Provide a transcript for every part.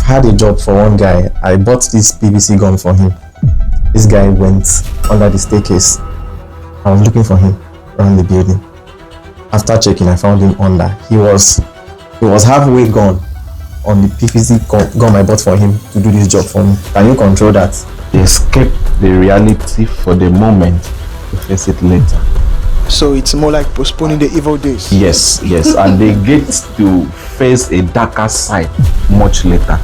had a job for one guy. I bought this PVC gun for him. This guy went under the staircase. I was looking for him around the building. After checking, I found him under. He was halfway gone on the PVC gun I bought for him to do this job for me. Can you control that? They escape the reality for the moment to face it later. So it's more like postponing the evil days. Yes, and they get to face a darker side much later.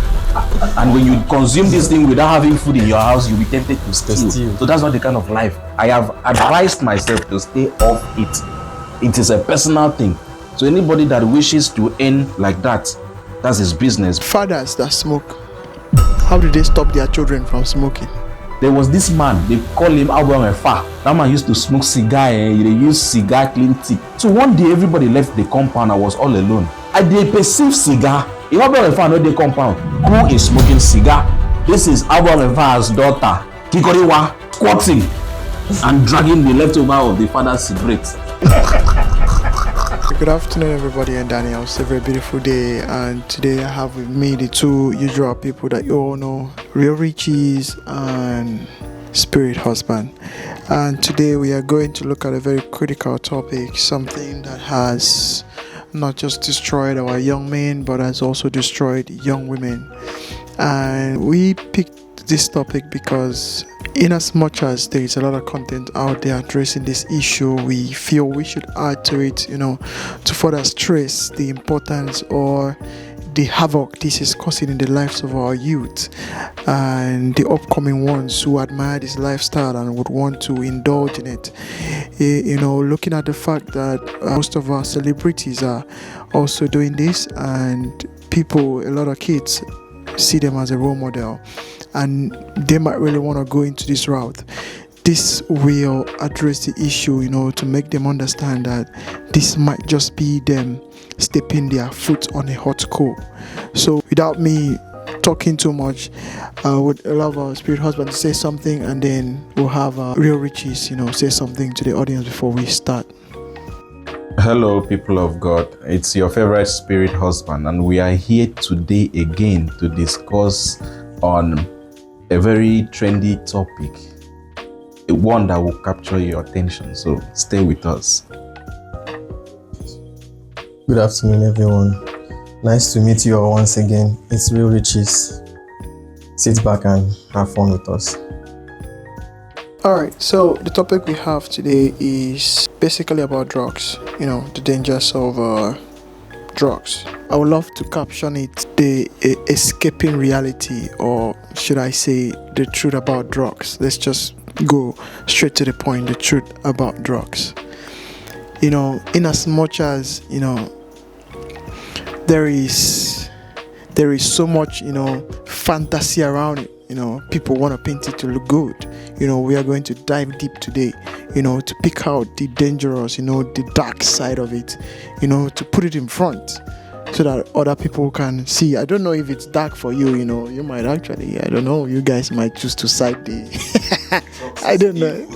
And when you consume this thing without having food in your house, you'll be tempted to steal. So that's not the kind of life. I have advised myself to stay off it. It is a personal thing. So anybody that wishes to end like that, that's his business. Fathers that smoke, how do they stop their children from smoking? There was this man, they call him Abraham Efa. That man used to smoke cigar and they use cigar clean teeth. So one day everybody left the compound. I was all alone. And they perceived cigar. If Abraham Efa know the compound, who is smoking cigar? This is Abraham Efa's daughter, Kikoriwa, squatting and dragging the leftover of the father's cigarette. Good afternoon, everybody, and Daniel. It's a very beautiful day, and today I have with me the two usual people that you all know, Real Richies and Spirit Husband. And today we are going to look at a very critical topic, something that has not just destroyed our young men, but has also destroyed young women. And we picked this topic because in as much as there is a lot of content out there addressing this issue, we feel we should add to it, to further stress the importance or the havoc this is causing in the lives of our youth and the upcoming ones who admire this lifestyle and would want to indulge in it. Looking at the fact that most of our celebrities are also doing this, and a lot of kids see them as a role model, and they might really want to go into this route. This will address the issue, to make them understand that this might just be them stepping their foot on a hot coal. So without me talking too much, I would love our Spirit Husband to say something, and then we'll have Real Riches, say something to the audience before we start. Hello, people of God. It's your favorite Spirit Husband, and we are here today again to discuss on a very trendy topic, one that will capture your attention. So stay with us. Good afternoon, everyone. Nice to meet you all once again. It's Real Riches. Sit back and have fun with us. Alright, so the topic we have today is basically about drugs, the dangers of drugs. I would love to caption it the escaping reality, or should I say the truth about drugs. Let's just go straight to the point, the truth about drugs. In as much as, there is so much, fantasy around it. People want to paint it to look good. We are going to dive deep today, to pick out the dangerous, the dark side of it, to put it in front so that other people can see. I don't know if it's dark for you, you might actually, I don't know, you guys might choose to side the, I don't know.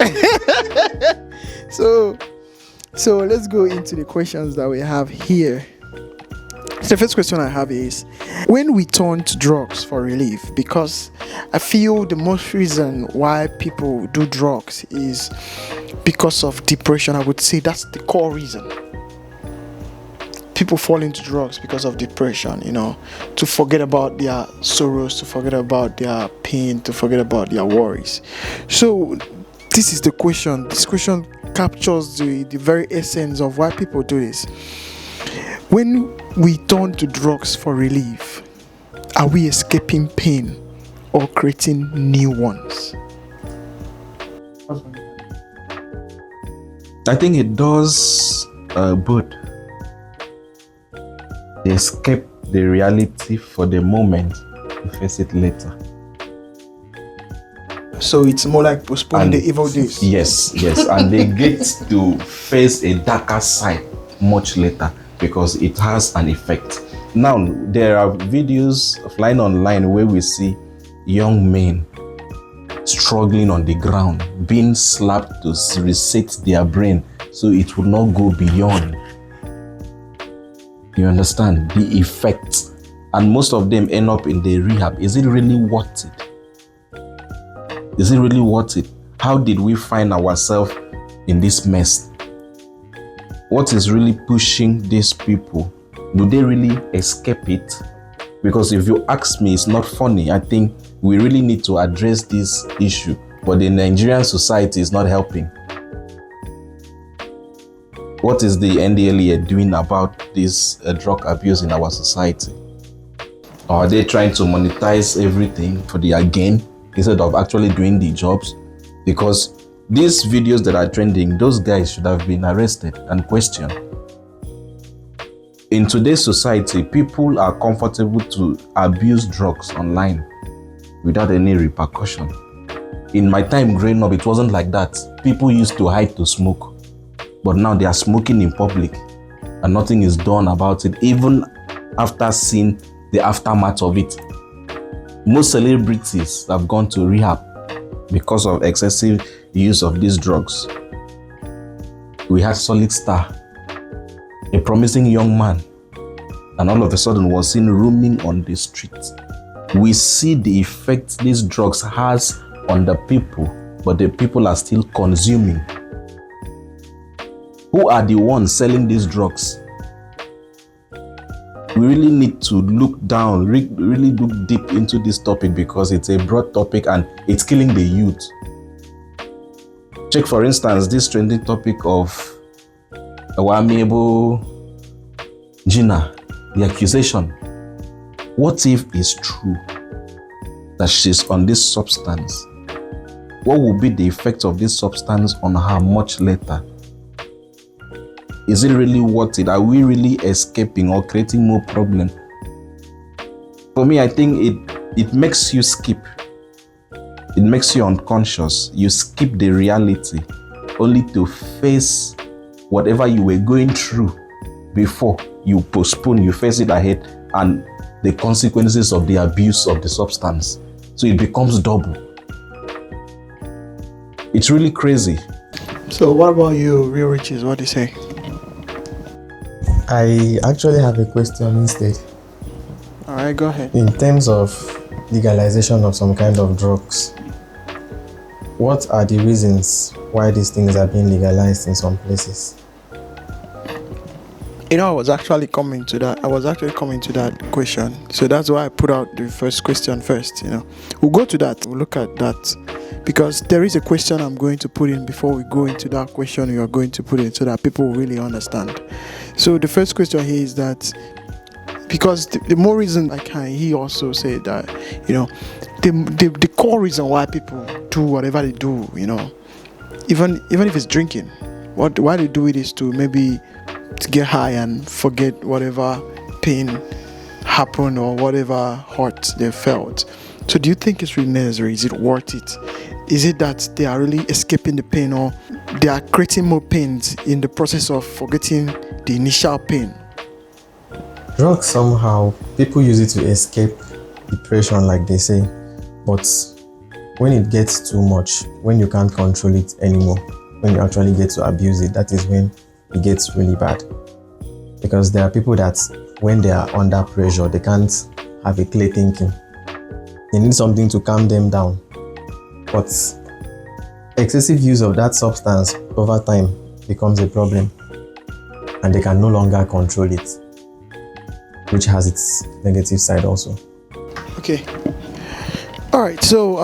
So let's go into the questions that we have here. The first question I have is, when we turn to drugs for relief, because I feel the most reason why people do drugs is because of depression. I would say that's the core reason. People fall into drugs because of depression, to forget about their sorrows, to forget about their pain, to forget about their worries. So this is the question. This question captures the very essence of why people do this. When we turn to drugs for relief, are we escaping pain or creating new ones? I think it does both. They escape the reality for the moment to face it later. So it's more like postponing the evil days. Yes, and they get to face a darker side much later because it has an effect. Now, there are videos flying online where we see young men struggling on the ground, being slapped to reset their brain so it would not go beyond. You understand the effect? and most of them end up in the rehab. Is it really worth it? Is it really worth it? How did we find ourselves in this mess? What is really pushing these people? Do they really escape it? Because if you ask me, it's not funny. I think we really need to address this issue, but the Nigerian society is not helping. What is the NDLEA doing about this drug abuse in our society? Or are they trying to monetize everything for their gain instead of actually doing the jobs? Because these videos that are trending, those guys should have been arrested and questioned. In today's society, people are comfortable to abuse drugs online without any repercussion. In my time growing up, it wasn't like that. People used to hide to smoke, but now they are smoking in public and nothing is done about it, even after seeing the aftermath of it. Most celebrities have gone to rehab because of excessive use of these drugs. We had Solid Star, a promising young man, and all of a sudden was seen roaming on the streets. We see the effect these drugs has on the people, but the people are still consuming. Who are the ones selling these drugs? We really need to look down, really look deep into this topic, because it's a broad topic and it's killing the youth. Check, for instance, this trending topic of our amiable Gina, the accusation. What if it's true that she's on this substance? What will be the effect of this substance on her much later? Is it really worth it? Are we really escaping or creating more problems? For me, I think it makes you skip. It makes you unconscious. You skip the reality only to face whatever you were going through before. You postpone, you face it ahead, and the consequences of the abuse of the substance. So it becomes double. It's really crazy. So what about you, Real Riches? What do you say? I actually have a question instead. All right, go ahead. In terms of legalization of some kind of drugs, what are the reasons why these things are being legalized in some places? I was actually coming to that question. So that's why I put out the first question first. We'll go to that. We'll look at that, because there is a question I'm going to put in before we go into that question you are going to put in, so that people will really understand. So the first question here is that, because the more reason I can hear also say that, the core reason why people do whatever they do, even if it's drinking, why they do it is to maybe to get high and forget whatever pain happened or whatever hurt they felt. So do you think it's really necessary? Is it worth it? Is it that they are really escaping the pain, or they are creating more pains in the process of forgetting the initial pain? Drugs, somehow people use it to escape depression, like they say, but when it gets too much, when you can't control it anymore, when you actually get to abuse it, that is when it gets really bad. Because there are people that when they are under pressure, they can't have a clear thinking. They need something to calm them down. But excessive use of that substance over time becomes a problem, and they can no longer control it, which has its negative side also. Okay. All right. So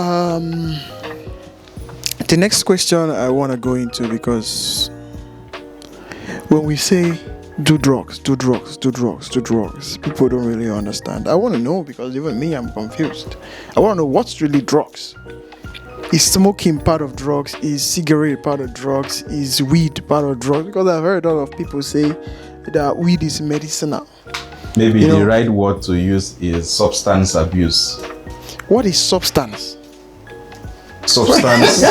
the next question I want to go into, because when we say do drugs, people don't really understand. I want to know, because even me, I'm confused. I want to know what's really drugs. Is smoking part of drugs? Is cigarette part of drugs? Is weed part of drugs? Because I've heard a lot of people say that weed is medicinal. Maybe the right word to use is substance abuse. What is substance? Substance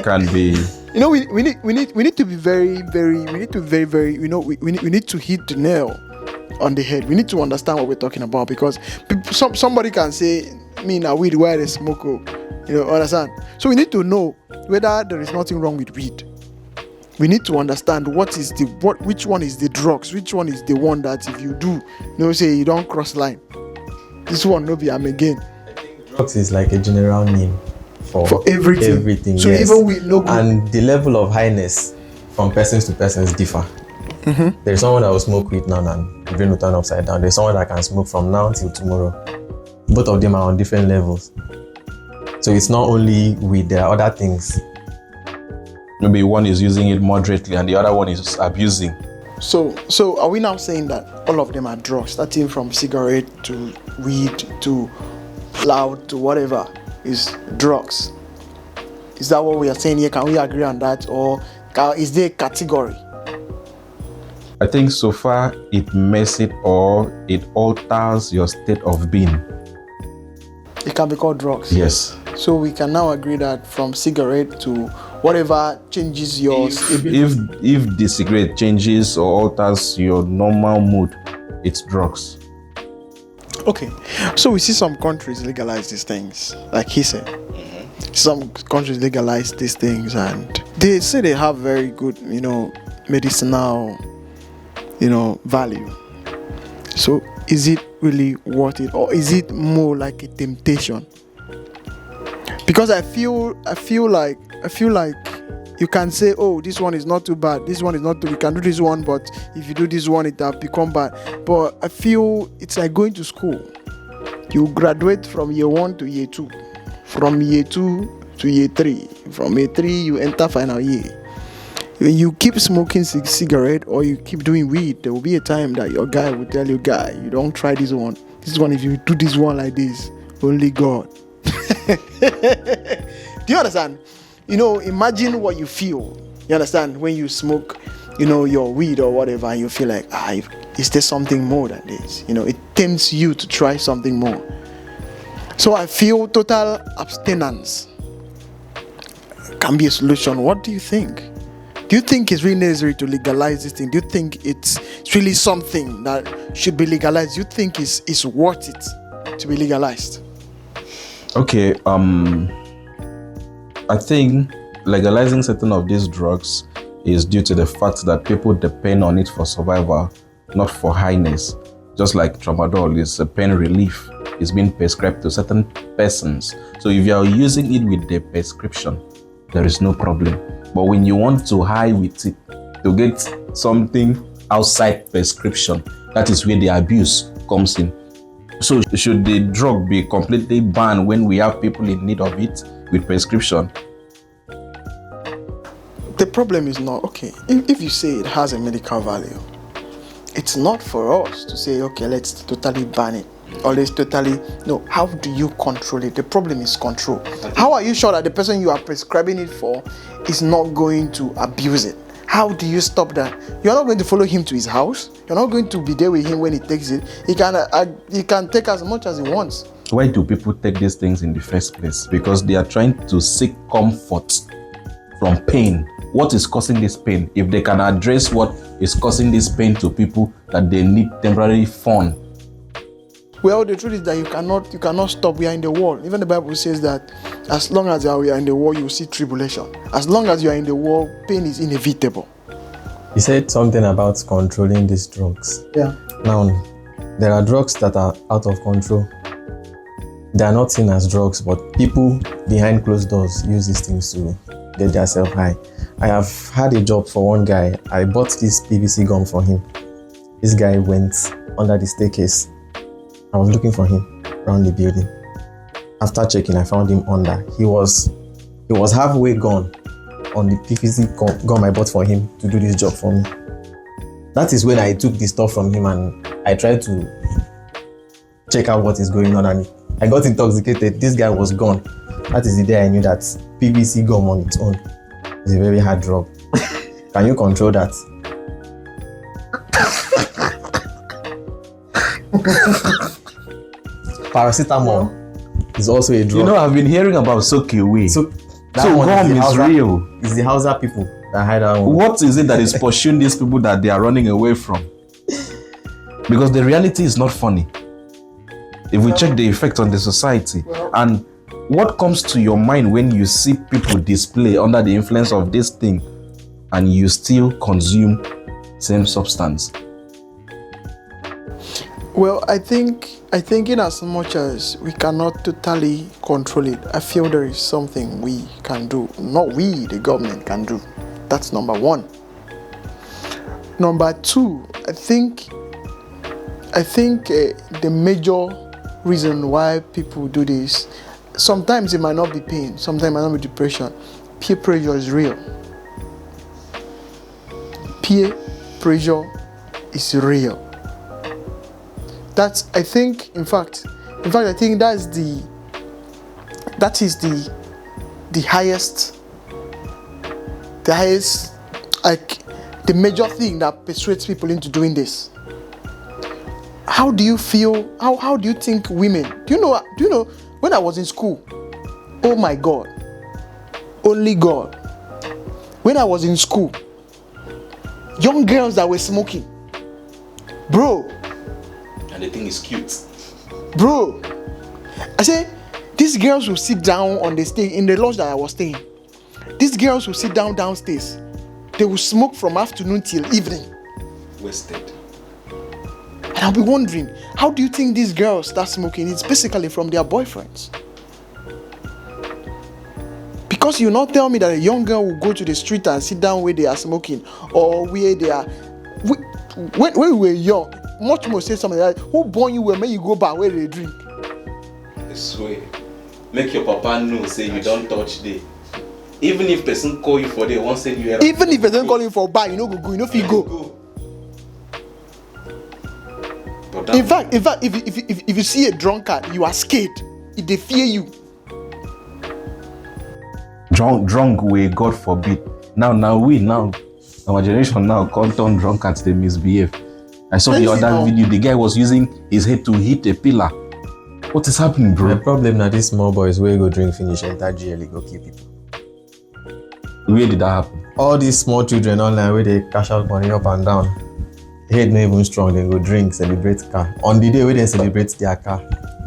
can be. We need to be very, we need to hit the nail on the head. We need to understand what we're talking about, because somebody can say, me now weed, where they smoke, understand? So we need to know whether there is nothing wrong with weed. we need to understand which one is the drugs, which one is the one that if you do, say you don't cross line. This one no be am again. Drugs is like a general name for everything. So yes. even with no good. And the level of highness from persons to persons differ. There's someone that will smoke weed now and the brain will turn upside down. There's someone that can smoke from now till tomorrow. Both of them are on different levels. So it's not only weed, there are other things. Maybe one is using it moderately and the other one is abusing. So are we now saying that all of them are drugs, starting from cigarette to weed to loud to whatever is drugs? Is that what we are saying here? Can we agree on that, or is there a category? I think so far it messes it or it alters your state of being. It can be called drugs. Yes. So we can now agree that from cigarette to whatever changes your if the cigarette changes or alters your normal mood, it's drugs. Okay, so we see some countries legalize these things, like he said. Some countries legalize these things and they say they have very good, medicinal, value. So is it really worth it, or is it more like a temptation? Because I feel like you can say, oh, this one is not too bad, this one is not too, you can do this one, but if you do this one it will become bad. But I feel it's like going to school. You graduate from year 1 to year 2, from year 2 to year 3, from year 3 you enter final year. When you keep smoking cigarette or you keep doing weed, there will be a time that your guy will tell you, guy, you don't try this one, if you do this one like this, only God. Do you understand? Imagine what you feel. You understand? When you smoke, your weed or whatever, and you feel like, is there something more than this? It tempts you to try something more. So I feel total abstinence can be a solution. What do you think? Do you think it's really necessary to legalize this thing? Do you think it's really something that should be legalized? Do you think it's worth it to be legalized? Okay, I think legalizing certain of these drugs is due to the fact that people depend on it for survival, not for highness. Just like tramadol is a pain relief, it's being prescribed to certain persons. So if you are using it with the prescription, there is no problem. But when you want to high with it, to get something outside prescription, that is where the abuse comes in. So should the drug be completely banned when we have people in need of it with prescription? The problem is not, okay, if you say it has a medical value, it's not for us to say, okay, let's totally ban it. Or let's totally, no, how do you control it? The problem is control. How are you sure that the person you are prescribing it for is not going to abuse it? How do you stop that? You're not going to follow him to his house. You're not going to be there with him when he takes it. He can take as much as he wants. Why do people take these things in the first place? Because they are trying to seek comfort from pain. What is causing this pain? If they can address what is causing this pain to people, that they need temporary fun. Well, the truth is that you cannot stop. We are in the world. Even the Bible says that as long as we are in the world, you will see tribulation. As long as you are in the world, pain is inevitable. You said something about controlling these drugs. Yeah. Now, there are drugs that are out of control. They are not seen as drugs, but people behind closed doors use these things to get themselves high. I have had a job for one guy. I bought this PVC gum for him. This guy went under the staircase. I was looking for him around the building. After checking, I found him under. He was halfway gone on the PVC gum I bought for him to do this job for me. That is when I took the stuff from him and I tried to check out what is going on, and I got intoxicated. This guy was gone. That is the day I knew that PVC gum on its own is a very hard drug. Can you control that? Paracetamol is also a drug. I've been hearing about soak-away. So gum is real. It's the Hausa people that hide that one. What is it that is pursuing these people that they are running away from? Because the reality is not funny. If we check the effect on the society, and what comes to your mind when you see people display under the influence of this thing, and you still consume same substance? Well, I think in as much as we cannot totally control it, I feel there is something we can do. Not we, the government can do. That's number one. Number two, I think the major reason why people do this, sometimes it might not be pain, sometimes it might not be depression. Peer pressure is real. Peer pressure is real. That's, I think, in fact, I think that is the highest, like, the major thing that persuades people into doing this. How do you feel? How do you think women? Do you know? When I was in school, oh my God, only God. When I was in school, young girls that were smoking, bro. And the thing is cute. Bro, I say these girls will sit down on the stage in the lodge that I was staying. These girls will sit down downstairs. They will smoke from afternoon till evening. Wasted. And I'll be wondering, how do you think these girls start smoking? It's basically from their boyfriends. Because you not tell me that a young girl will go to the street and sit down where they are smoking, or where they are. When we were young, much more say something like, who born you when you go back where they drink? I swear. Make your papa know, say you don't touch day. Even if person call you for day, once say you even if person call you for bar, you know go, you know if you go. In fact, if you see a drunkard, you are scared. If they fear you. Drunk way, God forbid. Now our generation now can't turn drunkards, they misbehave. I saw the other video, the guy was using his head to hit a pillar. What is happening, bro? The problem now, these small boys where go drink finish, enter jail, go kill people. Where did that happen? All these small children online where they cash out money up and down. Head not even strong, they go drink, celebrate car. On the day where they celebrate their car,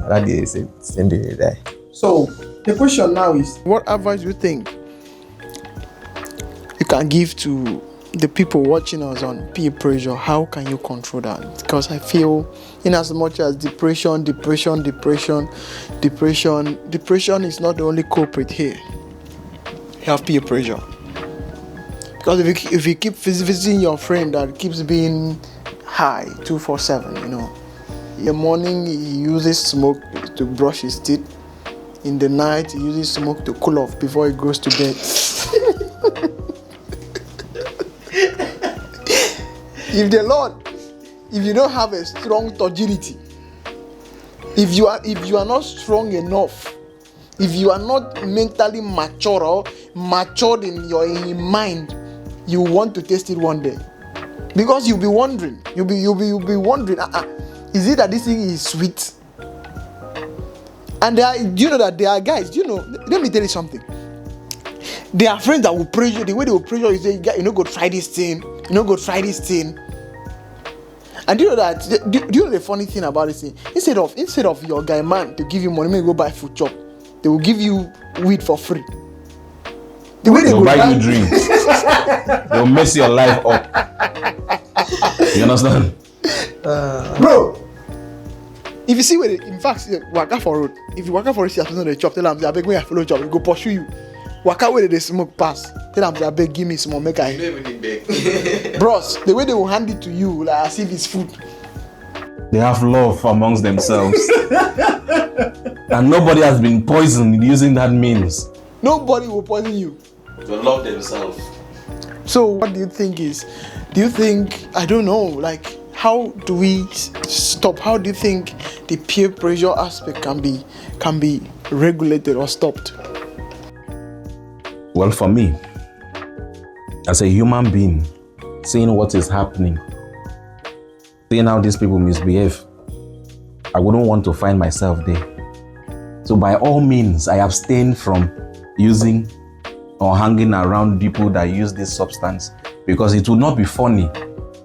that day is the same day they die. So the question now is, what advice do you think you can give to the people watching us on peer pressure? How can you control that? Because I feel, in as much as depression is not the only culprit here. You have peer pressure. Because if you keep visiting your friend that keeps being high 24/7, you know, in the morning he uses smoke to brush his teeth. In the night he uses smoke to cool off before he goes to bed. If you don't have a strong virginity, if you are not strong enough, if you are not mentally mature or matured in your mind, you want to taste it one day, because you'll be wondering, is it that this thing is sweet? And do you know that there are guys, let me tell you something. There are friends that will pressure, the way they will pressure you, say, go try this thing, go try this thing. And do you know that, do you know the funny thing about this thing? Instead of your guy man to give you money, maybe go buy food chop, they will give you weed for free. The way they will buy you drinks. They'll mess your life up. You understand? Bro, if you see where in fact, waka for road, if you waka for road, see a the chop, tell them, I beg me, I follow chop, we go pursue you. Waka where they smoke pass, tell them, I beg, give me some more, make I. Bros, the way they will hand it to you, like as if it's food. They have love amongst themselves. And nobody has been poisoned using that means. Nobody will poison you. To love themselves. So what do you think, I don't know, like, how do we stop? How do you think the peer pressure aspect can be regulated or stopped? Well, for me, as a human being, seeing what is happening, seeing how these people misbehave, I wouldn't want to find myself there. So by all means, I abstain from using or hanging around people that use this substance, because it would not be funny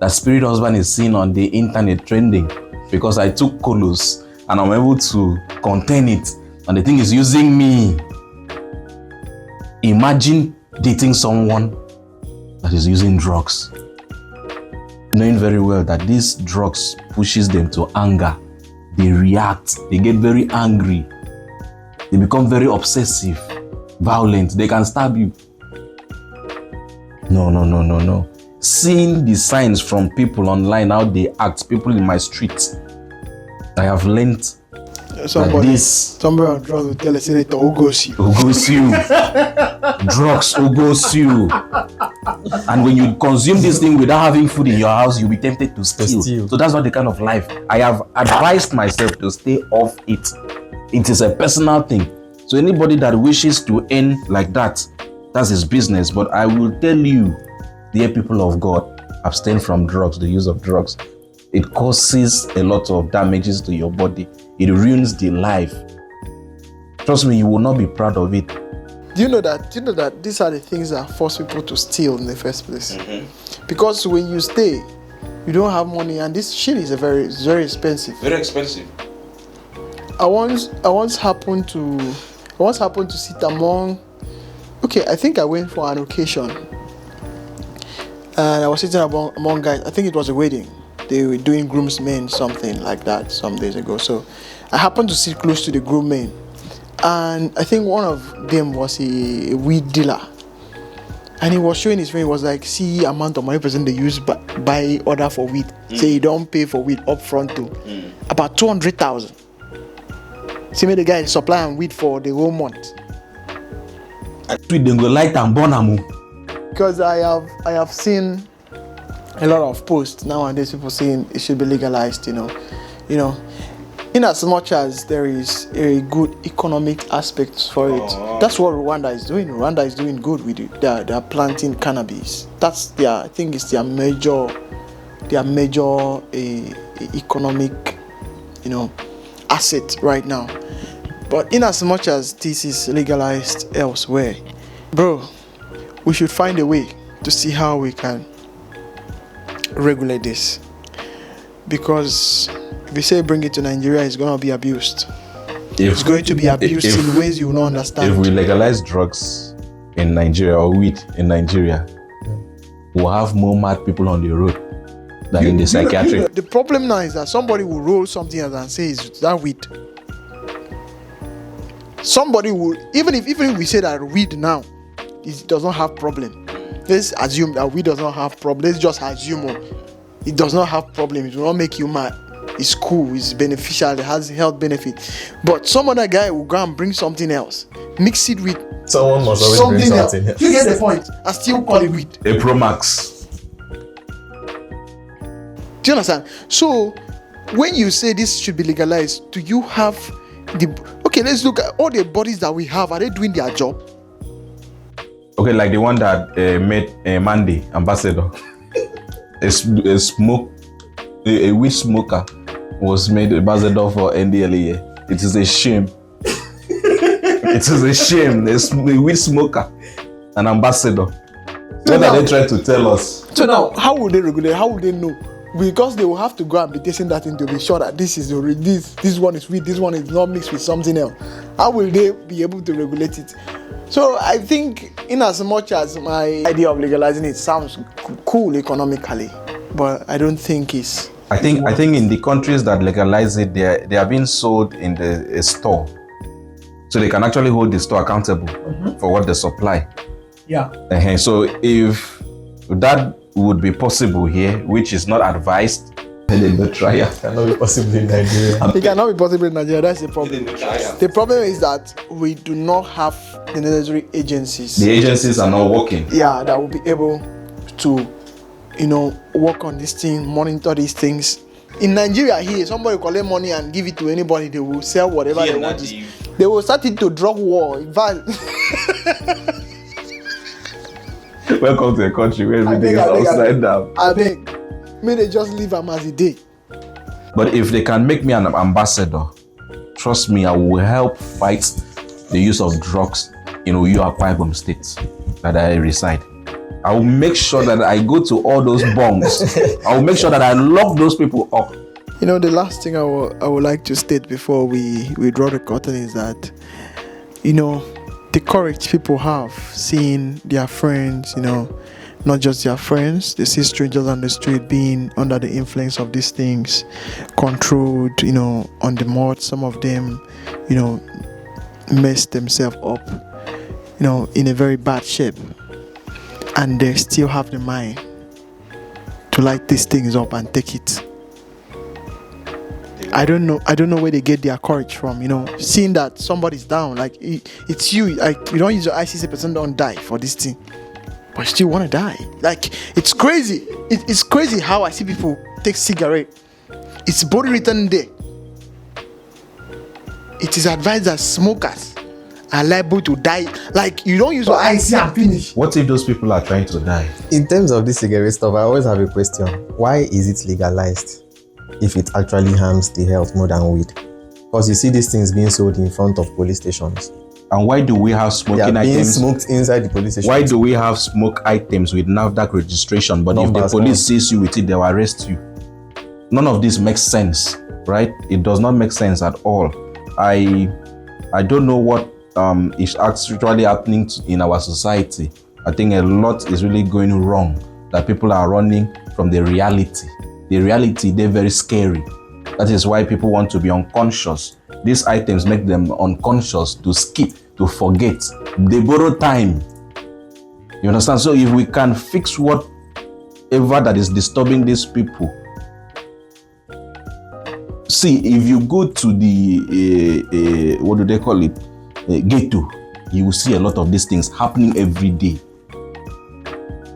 that spirit husband is seen on the internet trending because I took colos and I'm able to contain it and the thing is using me. Imagine dating someone that is using drugs, knowing very well that these drugs pushes them to anger. They react, they get very angry, they become very obsessive, violent, they can stab you. No. Seeing the signs from people online, how they act, people in my street, I have learned Somebody on drugs will tell a senator who goes you. Drugs who goes you. And when you consume this thing without having food in your house, you'll be tempted to steal. So that's not the kind of life. I have advised myself to stay off it. It is a personal thing. So anybody that wishes to earn like that, that's his business. But I will tell you, dear people of God, abstain from drugs, the use of drugs. It causes a lot of damages to your body. It ruins the life. Trust me, you will not be proud of it. Do you know that these are the things that force people to steal in the first place? Because when you stay, you don't have money, and this shit is it's very expensive. Very expensive. I once happened to sit among. Okay, I think I went for an occasion, and I was sitting among guys. I think it was a wedding. They were doing groomsmen, something like that, some days ago. So I happened to sit close to the groommen, and I think one of them was a weed dealer. And he was showing his friend, he was like, see amount of money person they use buy order for weed. Say you don't pay for weed up front too. About 200,000. See me the guy supplying weed for the whole month. Because I have seen a lot of posts nowadays, people saying it should be legalized, you know, in as much as there is a good economic aspect for it. That's what Rwanda is doing. Rwanda is doing good with it. They are planting cannabis. That's I think it's their major economic, asset right now. But in as much as this is legalized elsewhere, bro, we should find a way to see how we can regulate this, because if you say bring it to Nigeria, it's going to be abused. It's going to be abused in ways you will not understand. If we legalize drugs in Nigeria or weed in Nigeria, we'll have more mad people on the road than in the psychiatric. The problem now is that somebody will roll something else and say it's that weed. Somebody will, even if we say that weed now, it does not have problem. Let's assume that weed does not have problem. Let's just assume it does not have problem. It will not make you mad. It's cool. It's beneficial. It has health benefit. But some other guy will go and bring something else, mix it with someone must always bring something else. You get the point? And still call it weed. A Pro Max. Do you understand? So when you say this should be legalized, do you have okay? Let's look at all the bodies that we have. Are they doing their job? Okay, like the one that made Mandy ambassador. A weed smoker was made ambassador for NDLEA. It is a shame. It is a shame. A weed smoker, an ambassador. What are they trying to tell us? So now, how would they regulate? How would they know? Because they will have to go and be tasting that thing to be sure that this one is weed, this one is not mixed with something else. How will they be able to regulate it? So I think, in as much as my idea of legalizing it sounds cool economically, but I don't think it's. I think in the countries that legalize it, they are being sold in the store, so they can actually hold the store accountable for what they supply. Yeah. So if that would be possible here, which is not advised, then the trial cannot be possible in Nigeria. It cannot be possible in Nigeria. That's the problem. The problem is that we do not have the necessary agencies. The agencies are not working. Yeah, that will be able to, work on this thing, monitor these things. In Nigeria here, somebody collect money and give it to anybody, they will sell whatever they want. They will start it to drug war. In fact, welcome to a country where everything is upside down. I beg. May they just leave them as a day. But if they can make me an ambassador, trust me, I will help fight the use of drugs in Uyo Akwa Ibom State that I reside. I will make sure that I go to all those bombs. I will make sure that I lock those people up. The last thing I would like to state before we draw the curtain is that, the courage people have seeing their friends, not just their friends. They see strangers on the street being under the influence of these things, controlled, on the mod. Some of them, mess themselves up, in a very bad shape, and they still have the mind to light these things up and take it. I don't know where they get their courage from, seeing that somebody's down, like it's you, like you don't use your eyes, see a person don't die for this thing, but you still want to die. Like, it's crazy. It's crazy how I see people take cigarette. It's boldly written there. It is advised that smokers are liable to die. Like, you don't use your eyes, see and finish. What if those people are trying to die? In terms of this cigarette stuff, I always have a question. Why is it legalized if it actually harms the health more than weed? Because you see these things being sold in front of police stations. And why do we have They smoking are being items? smoked inside the police station. Why do we have smoke items with NAFDAC registration, but if the Numbers, police sees you with it, they will arrest you? None of this makes sense, right? It does not make sense at all. I don't know what is actually happening in our society. I think a lot is really going wrong, that people are running from the reality. The reality, they're very scary. That is why people want to be unconscious. These items make them unconscious, to skip, to forget. They borrow time. You understand? So if we can fix whatever that is disturbing these people. See, if you go to the, what do they call it? Ghetto, you will see a lot of these things happening every day.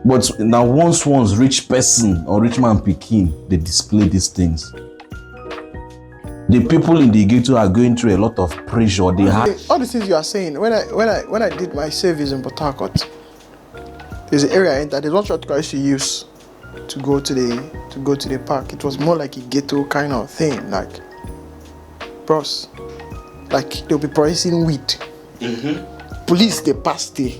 But now once rich person or rich man pikin, they display these things. The people in the ghetto are going through a lot of pressure. They have all the things you are saying. When I did my service in Port Harcourt, there's an area I entered. There's one shortcut I used to use to go to the park. It was more like a ghetto kind of thing, like bros. Like they'll be processing weed. Mm-hmm. Police they pass there.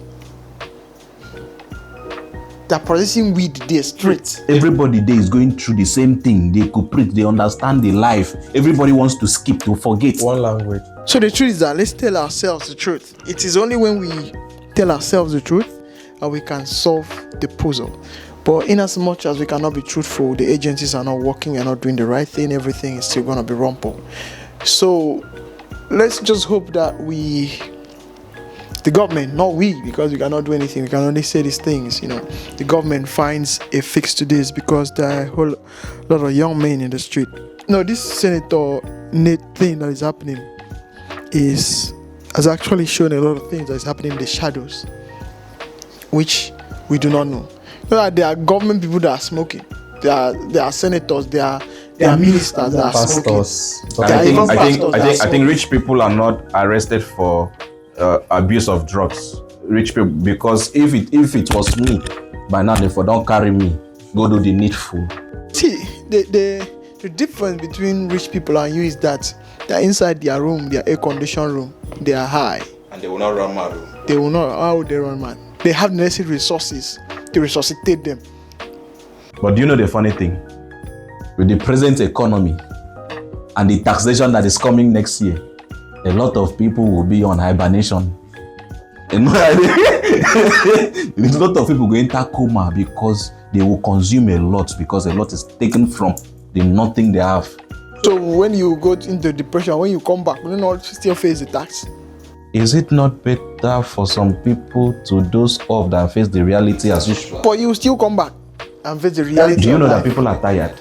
They're processing weed there straight. Everybody there is going through the same thing. They cooperate, they understand the life. Everybody wants to skip, to forget. One language. So the truth is that let's tell ourselves the truth. It is only when we tell ourselves the truth that we can solve the puzzle. But in as much as we cannot be truthful, the agencies are not working, we are not doing the right thing, everything is still gonna be rumple. So let's just hope that the government, not we, because we cannot do anything, we can only say these things, the government finds a fix to this, because there are a whole lot of young men in the street. No, this Senator Nate thing that is happening has actually shown a lot of things that is happening in the shadows, which we do not know. There are government people that are smoking. There are senators, there are ministers that are smoking. I think rich people are not arrested for abuse of drugs. Rich people, because if it was me, by now they don't carry me, go do the needful. See, the difference between rich people and you is that they're inside their room, their air-conditioned room, they are high. And they will not run mad. They will not. How would they run mad? They have necessary resources to resuscitate them. But do you know the funny thing? With the present economy and the taxation that is coming next year, a lot of people will be on hibernation. A lot of people go into coma because they will consume a lot, because a lot is taken from the nothing they have. So when you go into depression, when you come back, you not still face the tax. Is it not better for some people to doze off than face the reality as usual? But you still come back and face the reality. Do you know that people are tired?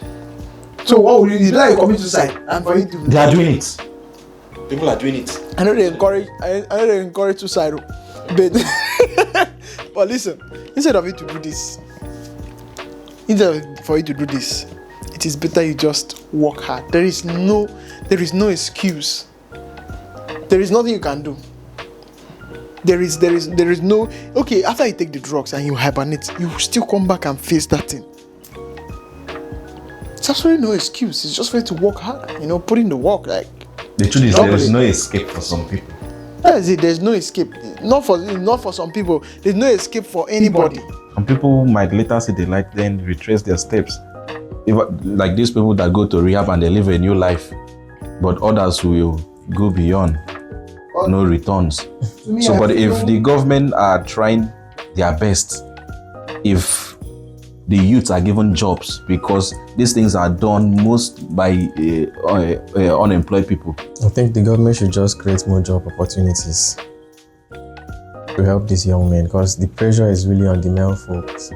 So what would you do? Like you commit suicide and for you to... They are doing it. People are doing it. I know they encourage suicide, but but listen, instead of you to do this, it is better you just work hard. There is no excuse. There is nothing you can do. There is no, okay, after you take the drugs and you hibernate, you still come back and face that thing. It's absolutely no excuse. It's just for you to work hard, put in the work. Like, the truth is, there is no escape for some people. That is it. There's no escape. Not for some people. There's no escape for anybody. Some people might later see the light, then retrace their steps. Like these people that go to rehab and they live a new life, but others will go beyond. No returns. So, but if the government are trying their best, if the youths are given jobs, because these things are done most by unemployed people. I think the government should just create more job opportunities to help these young men, because the pressure is really on the male folks.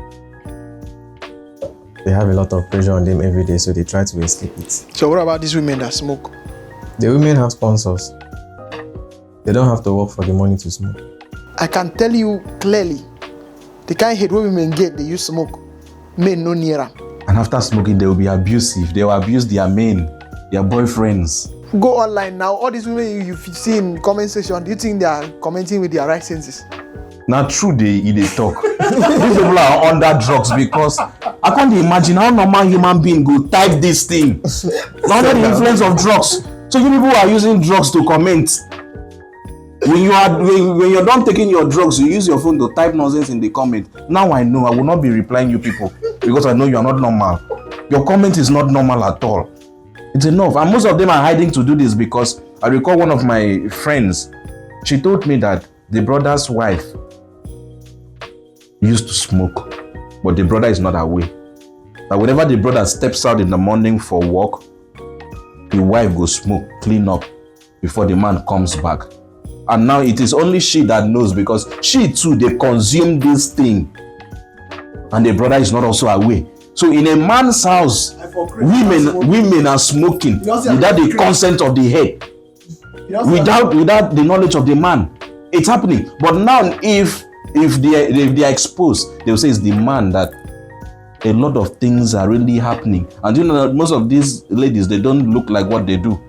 They have a lot of pressure on them every day, so they try to escape it. So what about these women that smoke? The women have sponsors. They don't have to work for the money to smoke. I can tell you clearly, the kind of hate women get, they use smoke. Men no near them. And after smoking, they will be abusive. They will abuse their men, their boyfriends. Go online now. All these women you've seen in comment section, do you think they are commenting with their right senses? Now, true, they talk. These people are under drugs, because I can't imagine how normal human being go type this thing. Under the influence of drugs. So you people are using drugs to comment. When you're done taking your drugs, you use your phone to type nonsense in the comment. Now I know I will not be replying you people, because I know you are not normal. Your comment is not normal at all. It's enough. And most of them are hiding to do this, because I recall one of my friends, she told me that the brother's wife used to smoke, but the brother is not aware. That whenever the brother steps out in the morning for work, the wife goes smoke, clean up before the man comes back. And now it is only she that knows, because she too, they consume this thing, and the brother is not also aware. So in a man's house, women are smoking without the consent of the head, without the knowledge of the man. It's happening. But now if they are exposed, they will say it's the man that a lot of things are really happening. And you know that most of these ladies, they don't look like what they do.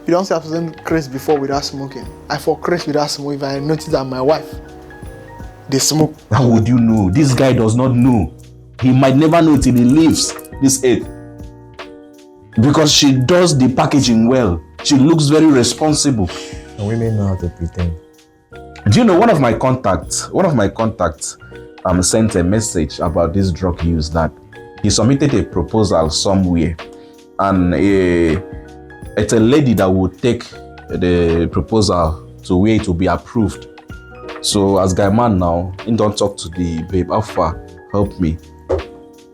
You don't say I've seen Chris before without smoking. I for Chris without smoking. If I notice that my wife, they smoke. How would you know? This guy does not know. He might never know till he leaves this earth. Because she does the packaging well. She looks very responsible. And women know how to pretend. Do you know one of my contacts sent a message about this drug use, that he submitted a proposal somewhere, and it's a lady that would take the proposal to where it will be approved. So as guy man now, he don't talk to the babe, Alpha, help me.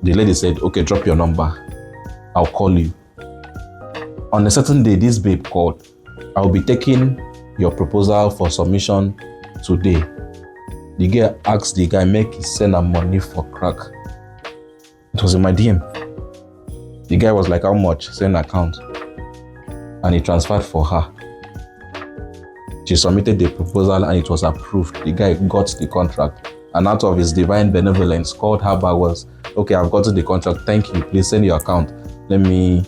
The lady said, okay, drop your number, I'll call you. On a certain day, this babe called, I'll be taking your proposal for submission today. The girl asked the guy, make he send her money for crack. It was in my DM. The guy was like, how much? Send account. And he transferred for her. She submitted the proposal and it was approved. The guy got the contract. And out of his divine benevolence, called her back, was, okay, I've gotten the contract. Thank you. Please send your account. Let me,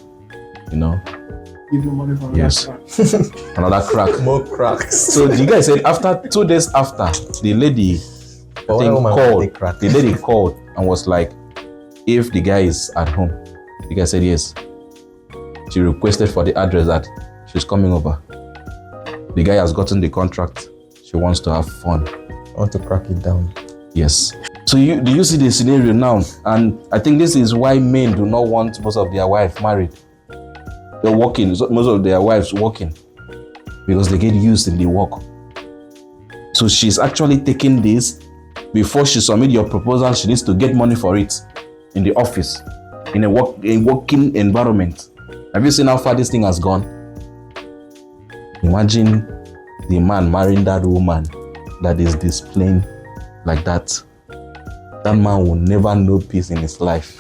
Give you money for yes. Another crack. More cracks. So the guy said, 2 days after, the lady called. The lady called and was like, if the guy is at home. The guy said yes. She requested for the address that she's coming over. The guy has gotten the contract. She wants to have fun. I want to crack it down. Yes. So do you see the scenario now? And I think this is why men do not want most of their wives married. They're working, most of their wives working, because they get used in the work. So she's actually taking this. Before she submits your proposal, she needs to get money for it in the office, in a working environment. Have you seen how far this thing has gone? Imagine the man marrying that woman that is displaying like that. That man will never know peace in his life.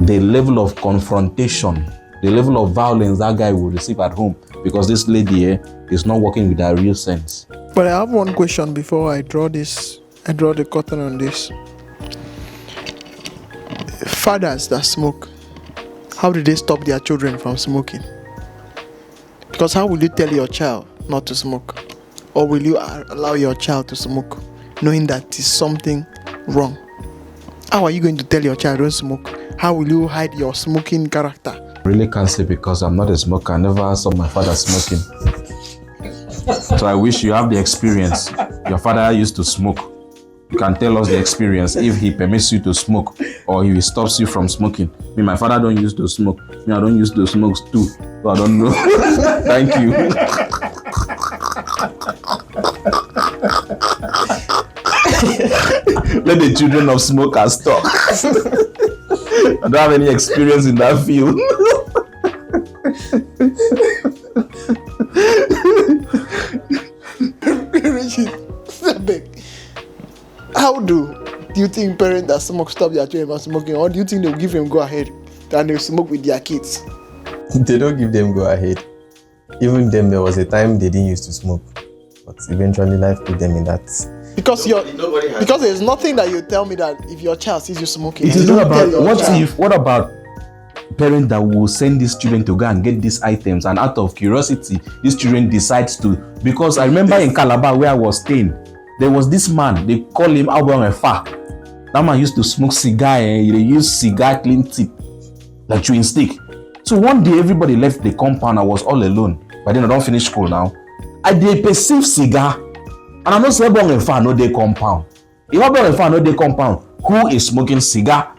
The level of confrontation, the level of violence that guy will receive at home, because this lady here is not working with her real sense. But I have one question before I draw the curtain on this. Fathers that smoke, how do they stop their children from smoking? Because how will you tell your child not to smoke? Or will you allow your child to smoke, knowing that is something wrong? How are you going to tell your child don't smoke? How will you hide your smoking character? I really can't say, because I'm not a smoker. I never saw my father smoking. So I wish you have the experience. Your father used to smoke. You can tell us the experience, if he permits you to smoke or if he stops you from smoking. Me, my father don't used to smoke. Me, I don't used to smoke too. So I don't know. Thank you. let the children of smokers talk. I don't have any experience in that field. How do you think parents that smoke stop their children from smoking, or do you think they'll give them go ahead and they'll smoke with their kids? They don't give them go ahead. Even them, there was a time they didn't used to smoke, but eventually life put them in that. Because there's nothing that you tell me that if your child sees you smoking, It is not about what about parents that will send these children to go and get these items, and out of curiosity, these children decides to, because I remember in Calabar where I was staying, there was this man, they call him Fa. That man used to smoke cigar, they use cigar clean tip, like chewing stick. So one day everybody left the compound, I was all alone. But then I don't finish school now. I did perceive cigar, and I know say Fa no dey compound. If Fa no dey compound, who is smoking cigar?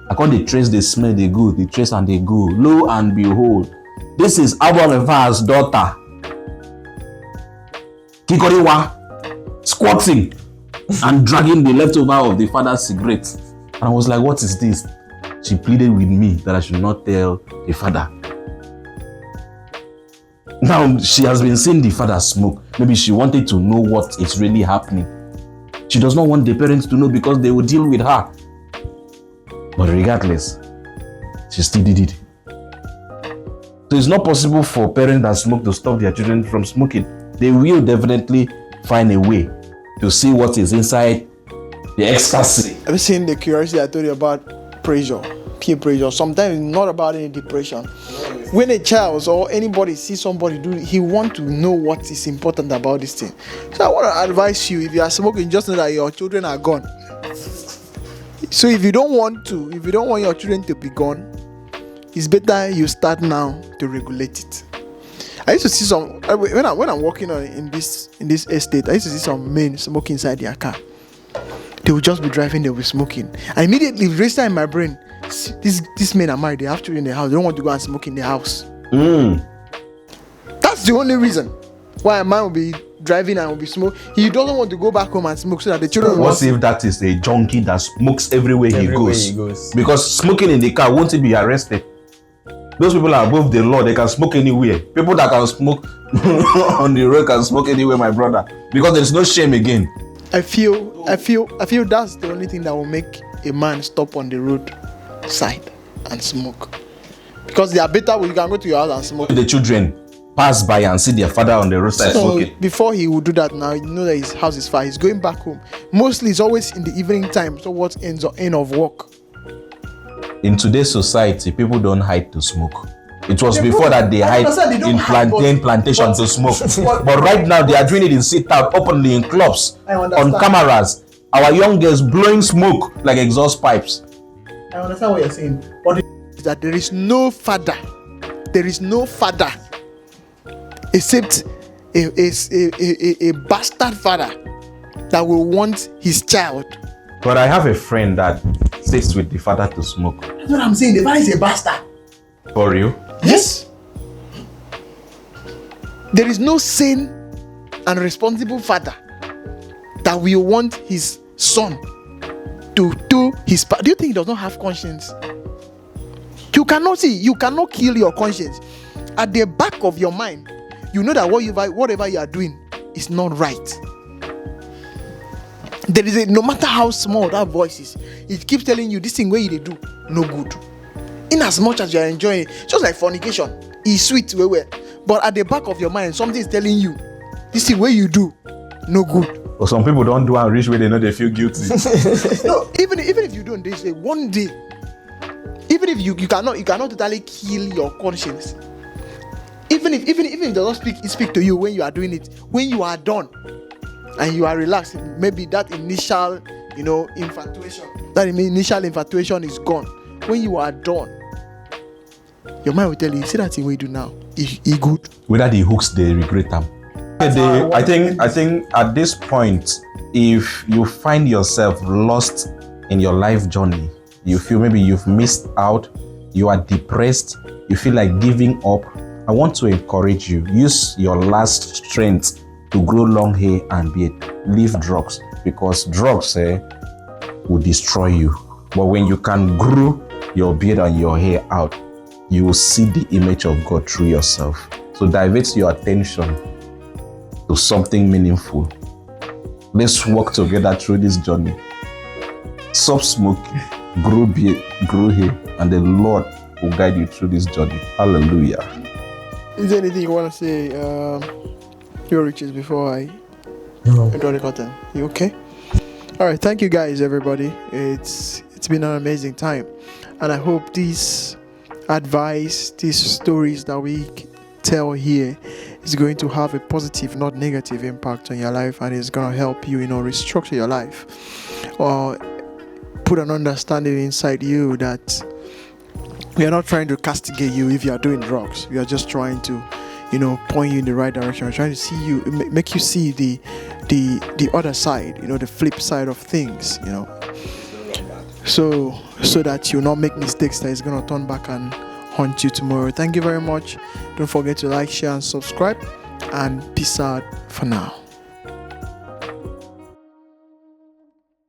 I can't they trace the smell, they go, they trace and they go. Lo and behold, this is Fa's daughter, Kikoriwa, squatting and dragging the leftover of the father's cigarette. And I was like, what is this? She pleaded with me that I should not tell the father. Now she has been seeing the father smoke. Maybe she wanted to know what is really happening. She does not want the parents to know because they will deal with her. But regardless, she still did it. So it's not possible for parents that smoke to stop their children from smoking. They will definitely find a way to see what is inside the ecstasy. Have you seen the curiosity I told you about pressure, peer pressure? Sometimes it's not about any depression. When a child or anybody sees somebody do it, he wants to know what is important about this thing. So I want to advise you, if you are smoking, just know that your children are gone. So if you don't want your children to be gone, it's better you start now to regulate it. I used to see some when I'm walking on in this estate. I used to see some men smoking inside their car. They will just be driving, they will be smoking. And immediately it registered in my brain, these men are married, they have children in the house, they don't want to go and smoke in the house. That's the only reason why a man will be driving and will be smoking. He doesn't want to go back home and smoke so that the children will. What if that is a junkie that smokes everywhere he goes? Because smoking in the car, won't he be arrested? Those people are above the law, they can smoke anywhere. People that can smoke on the road can smoke anywhere, my brother. Because there's no shame again. I feel that's the only thing that will make a man stop on the road side and smoke. Because they are better when you can go to your house and smoke. The children pass by and see their father on the roadside smoking. Before he would do that now, you know that his house is far. He's going back home. Mostly it's always in the evening time, so what ends or end of work. In today's society, people don't hide to smoke. It was before that they hide in plantation to smoke. But right now they are doing it in sit-out, openly in clubs, on cameras. Our young girls blowing smoke like exhaust pipes. I understand what you're saying. But is that there is no father except a bastard father that will want his child. But I have a friend that sits with the father to smoke. That's what I'm saying. The father is a bastard. For real? Yes. There is no sane and responsible father that will want his son to do his part. Do you think he does not have conscience? You cannot kill your conscience. At the back of your mind, you know that whatever you are doing is not right. There is no matter how small that voice is, it keeps telling you this thing where you do no good. In as much as you are enjoying it, just like fornication, it's sweet, but at the back of your mind, something is telling you this thing where you do no good. Or some people don't do and reach where they know they feel guilty. No, even if you don't, they say one day, even if you cannot totally kill your conscience. Even if it does not speak to you when you are doing it, when you are done and you are relaxed, maybe that initial infatuation is gone. When you are done, your mind will tell you, see that thing we do now, is good. Whether the hooks they regret them. I think at this point, if you find yourself lost in your life journey, you feel maybe you've missed out, you are depressed, you feel like giving up, I want to encourage you, use your last strength to grow long hair and beard. Leave drugs, because drugs will destroy you. But when you can grow your beard and your hair out, you will see the image of God through yourself. So divert your attention to something meaningful. Let's work together through this journey. Stop smoking, grow beard, grow hair, and the Lord will guide you through this journey. Hallelujah. Is there anything you want to say, your riches, before I draw the curtain? You okay? All right, thank you guys, everybody. It's been an amazing time, and I hope this advice, these stories that we tell here is going to have a positive, not negative impact on your life, and it's going to help you, restructure your life, or put an understanding inside you that we are not trying to castigate you if you are doing drugs. We are just trying to, point you in the right direction. We're trying to see you, make you see the other side, the flip side of things, so that you not make mistakes that is going to turn back and haunt you tomorrow. Thank you very much. Don't forget to like, share, and subscribe, and peace out for now.